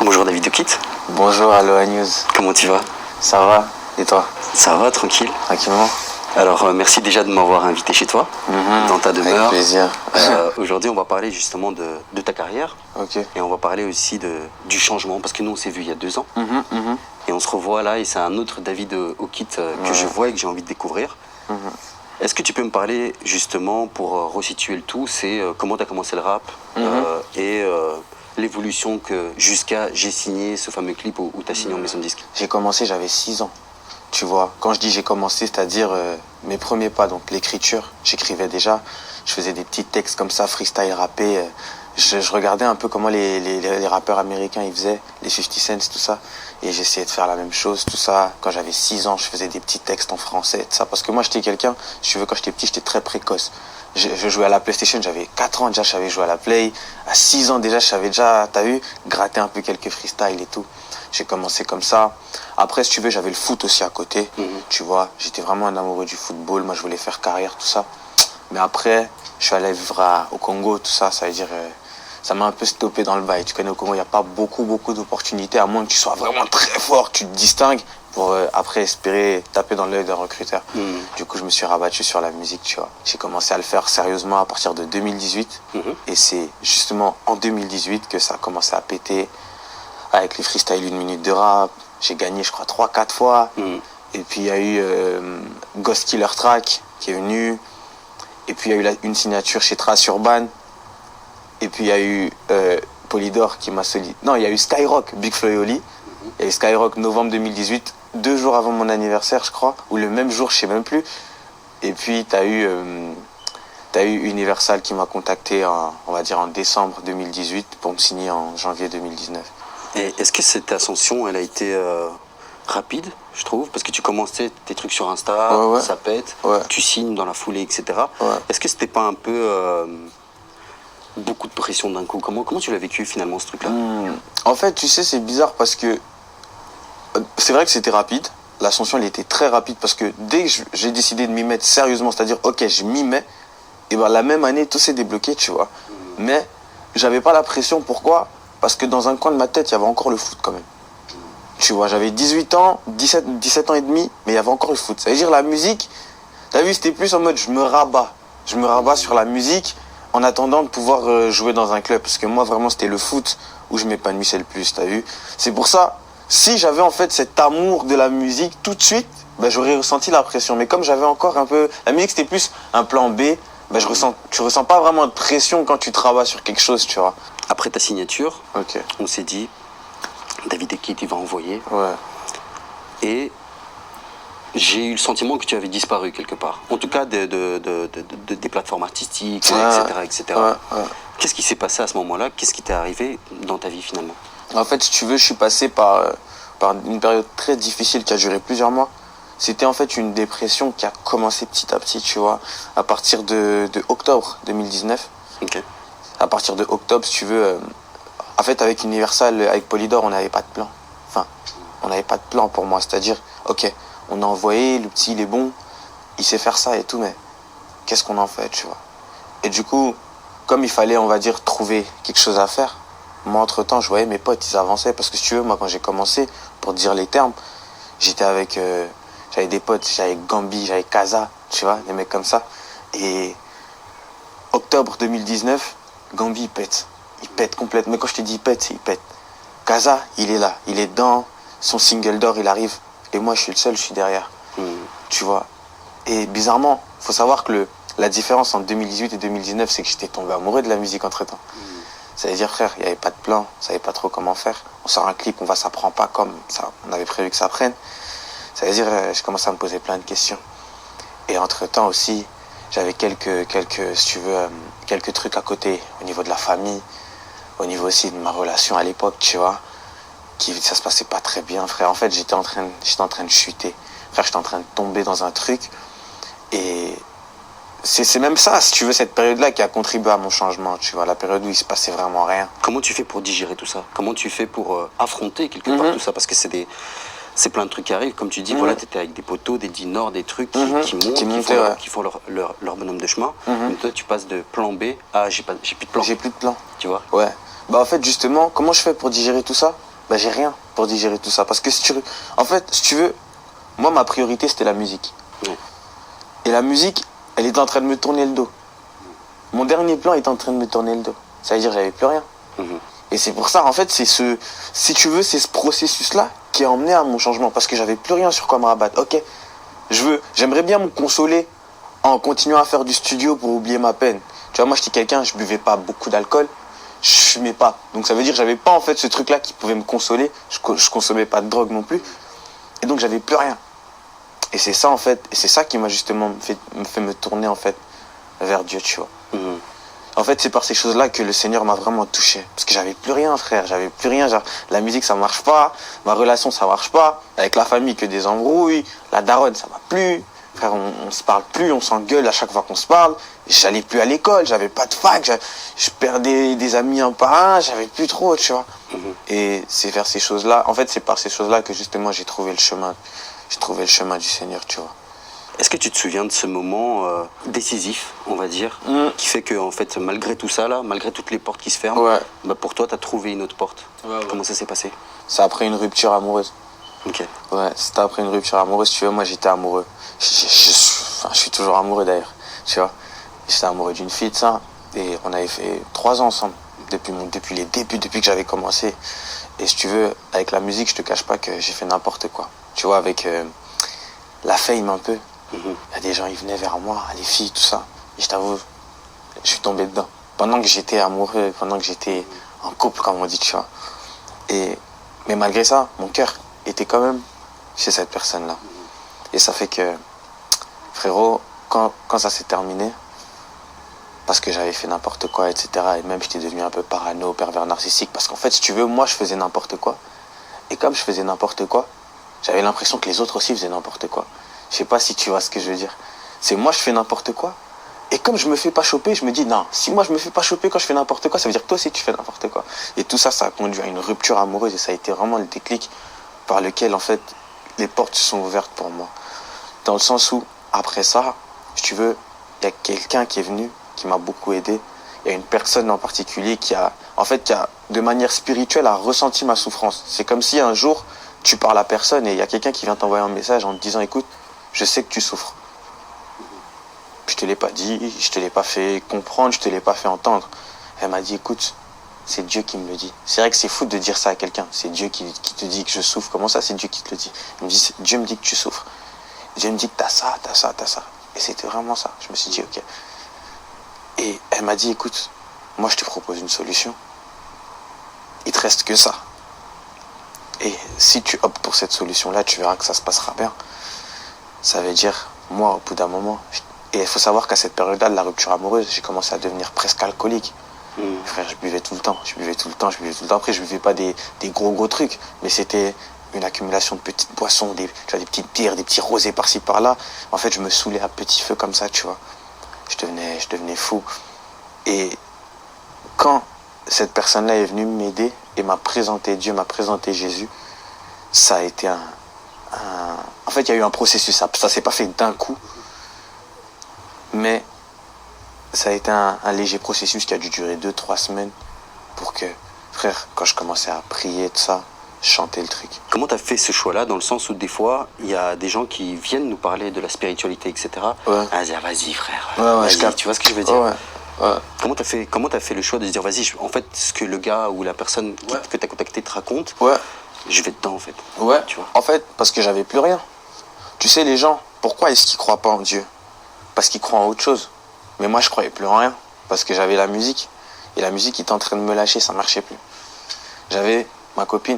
Bonjour David Okit, Bonjour, Aloha News. comment tu vas? Ça va? Et toi? Ça va, tranquille. Tranquillement? Alors merci déjà de m'avoir invité chez toi, dans ta demeure. Avec plaisir. Aujourd'hui on va parler justement de ta carrière Ok. et on va parler aussi du changement parce que nous on s'est vu il y a 2 ans et on se revoit là et c'est un autre David Okit que je vois et que j'ai envie de découvrir. Est-ce que tu peux me parler justement pour resituer le tout, c'est comment tu as commencé le rap et l'évolution que jusqu'à j'ai signé ce fameux clip où tu as signé en maison de disque. J'ai commencé, j'avais 6 ans. Tu vois, quand je dis j'ai commencé, c'est-à-dire mes premiers pas, donc l'écriture, j'écrivais déjà, je faisais des petits textes comme ça, freestyle rappé. Je regardais un peu comment les rappeurs américains ils faisaient, les 50 Cent, tout ça. Et j'essayais de faire la même chose, tout ça. Quand j'avais 6 ans, je faisais des petits textes en français, tout ça. Parce que moi, j'étais quelqu'un, si tu veux, quand j'étais petit, j'étais très précoce. Je jouais à la PlayStation, j'avais 4 ans déjà, je savais jouer à la Play. À 6 ans déjà, je savais déjà, t'as vu, gratter un peu quelques freestyles et tout. J'ai commencé comme ça. Après, si tu veux, j'avais le foot aussi à côté. Tu vois, j'étais vraiment un amoureux du football. Moi, je voulais faire carrière, tout ça. Mais après, je suis allé vivre au Congo, tout ça. Ça veut dire, ça m'a un peu stoppé dans le bail. Tu connais, au Congo, il n'y a pas beaucoup d'opportunités, à moins que tu sois vraiment très fort, tu te distingues pour après espérer taper dans l'œil d'un recruteur. Du coup, je me suis rabattu sur la musique, tu vois. J'ai commencé à le faire sérieusement à partir de 2018. Et c'est justement en 2018 que ça a commencé à péter. Avec les freestyles 1 minute de rap, j'ai gagné je crois 3-4 fois. Et puis il y a eu Ghost Killer Track qui est venu. Et puis il y a eu une signature chez Trace Urban. Et puis il y a eu Polydor qui m'a sollicité. Non, il y a eu Skyrock, Big Flo et Oli. Il y a eu Skyrock novembre 2018, 2 jours avant mon anniversaire je crois, ou le même jour, je sais même plus. Et puis t'as eu Universal qui m'a contacté on va dire en décembre 2018 pour me signer en janvier 2019. Et est-ce que cette ascension, elle a été rapide, je trouve? Parce que tu commençais tes trucs sur Insta, Ouais. ça pète, tu signes dans la foulée, etc. Ouais. Est-ce que c'était pas un peu beaucoup de pression d'un coup? Comment tu l'as vécu finalement ce truc-là? En fait, tu sais, c'est bizarre parce que c'est vrai que c'était rapide. L'ascension, elle était très rapide parce que dès que j'ai décidé de m'y mettre sérieusement, c'est-à-dire, ok, je m'y mets, et ben la même année, tout s'est débloqué, tu vois. Mais j'avais pas la pression. Pourquoi? Parce que dans un coin de ma tête, il y avait encore le foot quand même. Tu vois, j'avais 18 ans, 17 ans et demi, mais il y avait encore le foot. Ça veut dire la musique, t'as vu, c'était plus en mode je me rabats. Je me rabats sur la musique en attendant de pouvoir jouer dans un club. Parce que moi, vraiment, c'était le foot où je m'épanouissais le plus, t'as vu. C'est pour ça, si j'avais en fait cet amour de la musique tout de suite, ben, j'aurais ressenti la pression. Mais comme j'avais encore un peu... La musique, c'était plus un plan B. Ben, tu ressens pas vraiment de pression quand tu travailles sur quelque chose, tu vois. Après ta signature, Ok. on s'est dit, David Okit, il va envoyer. Ouais. Et j'ai eu le sentiment que tu avais disparu quelque part. En tout cas, des plateformes artistiques, etc. Ouais. Qu'est-ce qui s'est passé à ce moment-là? Qu'est-ce qui t'est arrivé dans ta vie finalement? En fait, si tu veux, je suis passé par une période très difficile qui a duré plusieurs mois. C'était en fait une dépression qui a commencé petit à petit, tu vois, à partir de octobre 2019. Ok. À partir de octobre, si tu veux, en fait, avec Universal, avec Polydor, on n'avait pas de plan. Enfin, on n'avait pas de plan pour moi. C'est-à-dire, ok, on a envoyé, le petit, il est bon, il sait faire ça et tout, mais qu'est-ce qu'on en fait, tu vois? Et du coup, comme il fallait, on va dire, trouver quelque chose à faire, moi, entre-temps, je voyais mes potes, ils avançaient. Parce que si tu veux, moi, quand j'ai commencé, pour te dire les termes, j'étais avec... j'avais des potes, j'avais Gambi, j'avais Kaza, tu vois, des mecs comme ça. Et octobre 2019, Gambi, il pète. Il pète complètement. Mais quand je te dis il pète, c'est il pète. Kaza, il est là. Il est dans son single d'or, il arrive. Et moi, je suis le seul, je suis derrière. Tu vois. Et bizarrement, faut savoir que la différence entre 2018 et 2019, c'est que j'étais tombé amoureux de la musique entre-temps. Ça veut dire, frère, il n'y avait pas de plan, on savait pas trop comment faire. On sort un clip, ça prend pas comme ça, on avait prévu que ça prenne. Ça veut dire, je commence à me poser plein de questions. Et entre-temps aussi, j'avais si tu veux, quelques trucs à côté, au niveau de la famille, au niveau aussi de ma relation à l'époque, tu vois, ça se passait pas très bien, frère. En fait, j'étais en train de chuter. Frère, j'étais en train de tomber dans un truc. Et c'est même ça, si tu veux, cette période-là qui a contribué à mon changement, tu vois, la période où il se passait vraiment rien. Comment tu fais pour digérer tout ça? Comment tu fais pour affronter quelque part tout ça? Parce que c'est plein de trucs qui arrivent, comme tu dis, voilà, tu étais avec des poteaux, des dînors, des trucs qui montent, qui font leur bonhomme de chemin. Mais toi, tu passes de plan B à j'ai plus de plan. J'ai plus de plan. Tu vois? Ouais. Bah en fait, justement, comment je fais pour digérer tout ça? bah, j'ai rien pour digérer tout ça. Parce que en fait, si tu veux, moi, ma priorité, c'était la musique. Et la musique, elle était en train de me tourner le dos. Mon dernier plan était en train de me tourner le dos. Ça veut dire que j'avais plus rien. Et c'est pour ça, en fait, si tu veux, c'est ce processus-là qui a emmené à mon changement. Parce que j'avais plus rien sur quoi me rabattre. Ok, j'aimerais bien me consoler en continuant à faire du studio pour oublier ma peine. Tu vois, moi, j'étais quelqu'un, je buvais pas beaucoup d'alcool, je fumais pas. Donc ça veut dire que j'avais pas, en fait, ce truc-là qui pouvait me consoler. Je consommais pas de drogue non plus. Et donc, j'avais plus rien. Et c'est ça, en fait, et c'est ça qui m'a justement fait me tourner, en fait, vers Dieu, tu vois. En fait, c'est par ces choses-là que le Seigneur m'a vraiment touché. Parce que j'avais plus rien, frère. J'avais plus rien. Genre, la musique, ça marche pas. Ma relation, ça marche pas. Avec la famille, que des embrouilles. La daronne, ça va plus. Frère, on se parle plus. On s'engueule à chaque fois qu'on se parle. J'allais plus à l'école. J'avais pas de fac. Je perdais des amis un par un. J'avais plus trop, tu vois. Et c'est vers ces choses-là. En fait, c'est par ces choses-là que justement, j'ai trouvé le chemin. J'ai trouvé le chemin du Seigneur, tu vois. Est-ce que tu te souviens de ce moment décisif, on va dire, qui fait que, en fait, malgré tout ça, là, malgré toutes les portes qui se ferment, bah, pour toi, tu as trouvé une autre porte. Comment ça s'est passé? C'est après une rupture amoureuse. Ok. Ouais, c'était après une rupture amoureuse. Tu vois, moi, j'étais amoureux. Je suis toujours amoureux, d'ailleurs. Tu vois, j'étais amoureux d'une fille, de ça. Et on avait fait 3 ans ensemble, depuis les débuts, depuis que j'avais commencé. Et si tu veux, avec la musique, je te cache pas que j'ai fait n'importe quoi. Tu vois, avec la fame un peu. Il y a des gens, ils venaient vers moi, les filles, tout ça. Et je t'avoue, je suis tombé dedans. Pendant que j'étais amoureux, pendant que j'étais en couple, comme on dit, tu vois. Mais malgré ça, mon cœur était quand même chez cette personne-là. Et ça fait que, frérot, quand ça s'est terminé, parce que j'avais fait n'importe quoi, etc. Et même j'étais devenu un peu parano, pervers narcissique. Parce qu'en fait, si tu veux, moi, je faisais n'importe quoi. Et comme je faisais n'importe quoi, j'avais l'impression que les autres aussi faisaient n'importe quoi. Je sais pas si tu vois ce que je veux dire. C'est moi, je fais n'importe quoi. Et comme je me fais pas choper, je me dis, non, si moi je me fais pas choper quand je fais n'importe quoi, ça veut dire que toi aussi tu fais n'importe quoi. Et tout ça, ça a conduit à une rupture amoureuse et ça a été vraiment le déclic par lequel, en fait, les portes se sont ouvertes pour moi. Dans le sens où, après ça, si tu veux, il y a quelqu'un qui est venu, qui m'a beaucoup aidé. Il y a une personne en particulier qui a, de manière spirituelle, a ressenti ma souffrance. C'est comme si un jour, tu parles à personne et il y a quelqu'un qui vient t'envoyer un message en te disant, écoute, je sais que tu souffres. Je te l'ai pas dit, je te l'ai pas fait comprendre, je te l'ai pas fait entendre. Elle m'a dit, écoute, c'est Dieu qui me le dit. C'est vrai que c'est fou de dire ça à quelqu'un. C'est Dieu qui te dit que je souffre. Comment ça, c'est Dieu qui te le dit? Il me dit, Dieu me dit que tu souffres. Dieu me dit que t'as ça, t'as ça, t'as ça. Et c'était vraiment ça. Je me suis dit, ok. Et elle m'a dit, écoute, moi je te propose une solution. Il te reste que ça. Et si tu optes pour cette solution-là, tu verras que ça se passera bien. Ça veut dire, moi, au bout d'un moment, et il faut savoir qu'à cette période-là de la rupture amoureuse, j'ai commencé à devenir presque alcoolique. Frère, je buvais tout le temps. Après, je buvais pas des gros trucs, mais c'était une accumulation de petites boissons, des petites bières, des petits rosés par-ci par-là. En fait, je me saoulais à petit feu comme ça, tu vois. Je devenais fou. Et quand cette personne-là est venue m'aider et m'a présenté Dieu, m'a présenté Jésus, ça a été en fait, il y a eu un processus. Ça s'est pas fait d'un coup, mais ça a été un léger processus qui a dû durer 2-3 semaines pour que, frère, quand je commençais à prier, tout ça, chanter le truc. Comment tu as fait ce choix-là, dans le sens où des fois, il y a des gens qui viennent nous parler de la spiritualité, etc. À dire, vas-y, frère, vas-y, tu vois ce que je veux dire? Comment t'as fait le choix de se dire, vas-y, en fait, ce que le gars ou la personne que t'as contacté te raconte, je vais dedans, en fait. Tu vois. En fait, parce que j'avais plus rien. Tu sais, les gens, pourquoi est-ce qu'ils croient pas en Dieu? Parce qu'ils croient en autre chose. Mais moi, je croyais plus en rien. Parce que j'avais la musique. Et la musique était en train de me lâcher, ça marchait plus. J'avais ma copine.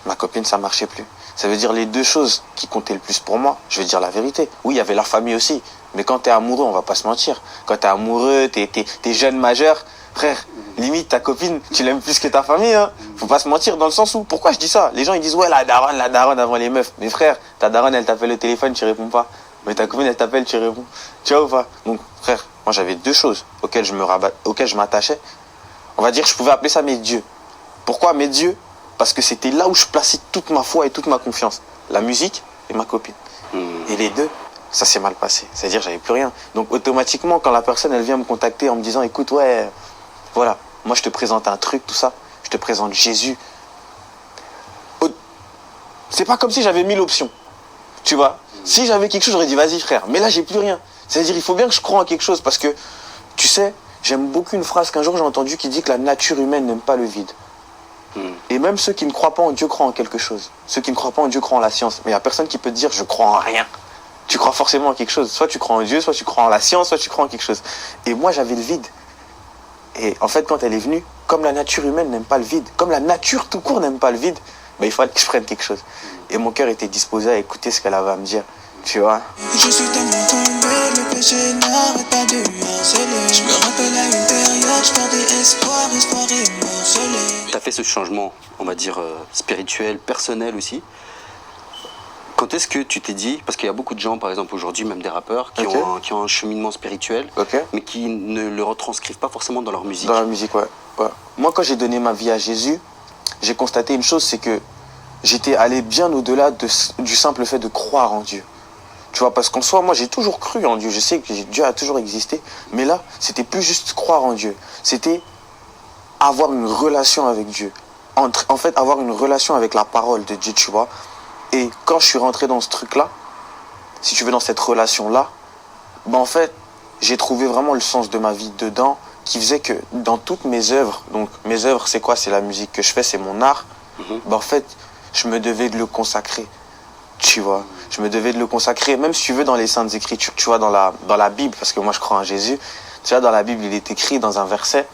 Ma copine, ça marchait plus. Ça veut dire les deux choses qui comptaient le plus pour moi. Je vais dire la vérité. Oui, il y avait la famille aussi. Mais quand t'es amoureux, on va pas se mentir. Quand t'es amoureux, t'es jeune majeur, frère, limite ta copine, tu l'aimes plus que ta famille, hein. Faut pas se mentir dans le sens où, pourquoi je dis ça? Les gens ils disent ouais la daronne avant les meufs. Mais frère, ta daronne elle t'appelle au téléphone, tu réponds pas. Mais ta copine elle t'appelle, tu réponds. Tu vois ou pas? Donc frère, moi j'avais deux choses auxquelles je m'attachais. On va dire je pouvais appeler ça mes dieux. Pourquoi mes dieux? Parce que c'était là où je plaçais toute ma foi et toute ma confiance. La musique et ma copine. Et les deux, ça s'est mal passé. C'est-à-dire j'avais plus rien. Donc automatiquement, quand la personne elle vient me contacter en me disant écoute, ouais, voilà, moi je te présente un truc, tout ça, je te présente Jésus. C'est pas comme si j'avais 1000 options. Tu vois, si j'avais quelque chose, j'aurais dit vas-y frère. Mais là, j'ai plus rien. C'est-à-dire, il faut bien que je croie en quelque chose parce que, tu sais, j'aime beaucoup une phrase qu'un jour j'ai entendue qui dit que la nature humaine n'aime pas le vide. Et même ceux qui ne croient pas en Dieu croient en quelque chose. Ceux qui ne croient pas en Dieu croient en la science. Mais il n'y a personne qui peut te dire je crois en rien. Tu crois forcément en quelque chose. Soit tu crois en Dieu, soit tu crois en la science, soit tu crois en quelque chose. Et moi, j'avais le vide. Et en fait, quand elle est venue, comme la nature humaine n'aime pas le vide, comme la nature tout court n'aime pas le vide, ben, il fallait que je prenne quelque chose. Et mon cœur était disposé à écouter ce qu'elle avait à me dire. Tu vois. Je suis tellement tombé, le péché n'arrête pas de me harceler. Je me rappelle à une période, je perdais espoir et morcelé. Tu as fait ce changement, on va dire, spirituel, personnel aussi. Quand est-ce que tu t'es dit, parce qu'il y a beaucoup de gens, par exemple aujourd'hui, même des rappeurs, qui ont un cheminement spirituel, mais qui ne le retranscrivent pas forcément dans leur musique. Dans la musique, ouais. Moi, quand j'ai donné ma vie à Jésus, j'ai constaté une chose, c'est que j'étais allé bien au-delà du simple fait de croire en Dieu. Tu vois, parce qu'en soi, moi, j'ai toujours cru en Dieu. Je sais que Dieu a toujours existé. Mais là, c'était plus juste croire en Dieu. C'était avoir une relation avec Dieu. En fait, avoir une relation avec la parole de Dieu, tu vois. Et quand je suis rentré dans ce truc-là, si tu veux, dans cette relation-là, ben en fait, j'ai trouvé vraiment le sens de ma vie dedans, qui faisait que dans toutes mes œuvres, donc mes œuvres, c'est quoi? C'est la musique que je fais, c'est mon art. Ben en fait, je me devais de le consacrer. Tu vois, je me devais de le consacrer, même si tu veux, dans les Saintes Écritures, tu vois, dans la Bible, parce que moi je crois en Jésus. Tu vois, dans la Bible, il est écrit dans un verset,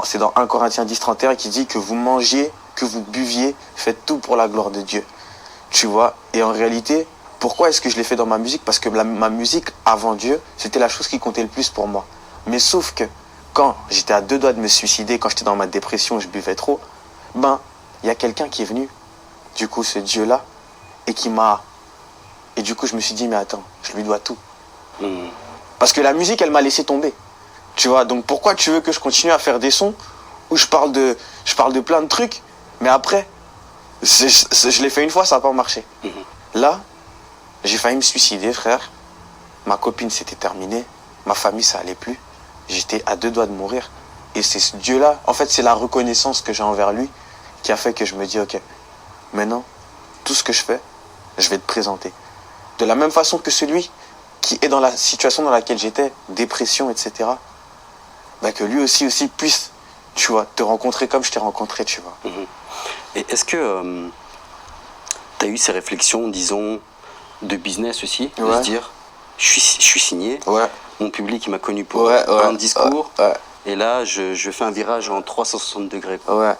c'est dans 1 Corinthiens 10, 31, qui dit que vous mangiez, que vous buviez, faites tout pour la gloire de Dieu. Tu vois, et en réalité, pourquoi est-ce que je l'ai fait dans ma musique? Parce que ma musique, avant Dieu, c'était la chose qui comptait le plus pour moi. Mais sauf que, quand j'étais à 2 doigts de me suicider, quand j'étais dans ma dépression, je buvais trop, ben, il y a quelqu'un qui est venu, du coup, ce Dieu-là, et du coup, je me suis dit, mais attends, je lui dois tout. Parce que la musique, elle m'a laissé tomber. Tu vois, donc pourquoi tu veux que je continue à faire des sons où je parle de plein de trucs, mais après, je l'ai fait une fois, ça n'a pas marché. Là, j'ai failli me suicider, frère. Ma copine, c'était terminé. Ma famille, ça allait plus. J'étais à 2 doigts de mourir. Et c'est ce Dieu-là, en fait, c'est la reconnaissance que j'ai envers lui qui a fait que je me dis, ok, maintenant, tout ce que je fais, je vais te présenter. De la même façon que celui qui est dans la situation dans laquelle j'étais, dépression, etc., bah que lui aussi puisse, tu vois, te rencontrer comme je t'ai rencontré, tu vois. Et est-ce que tu as eu ces réflexions, disons, de business aussi, de se dire, je suis signé, mon public il m'a connu pour un discours, et là je fais un virage en 360 degrés. Ouais.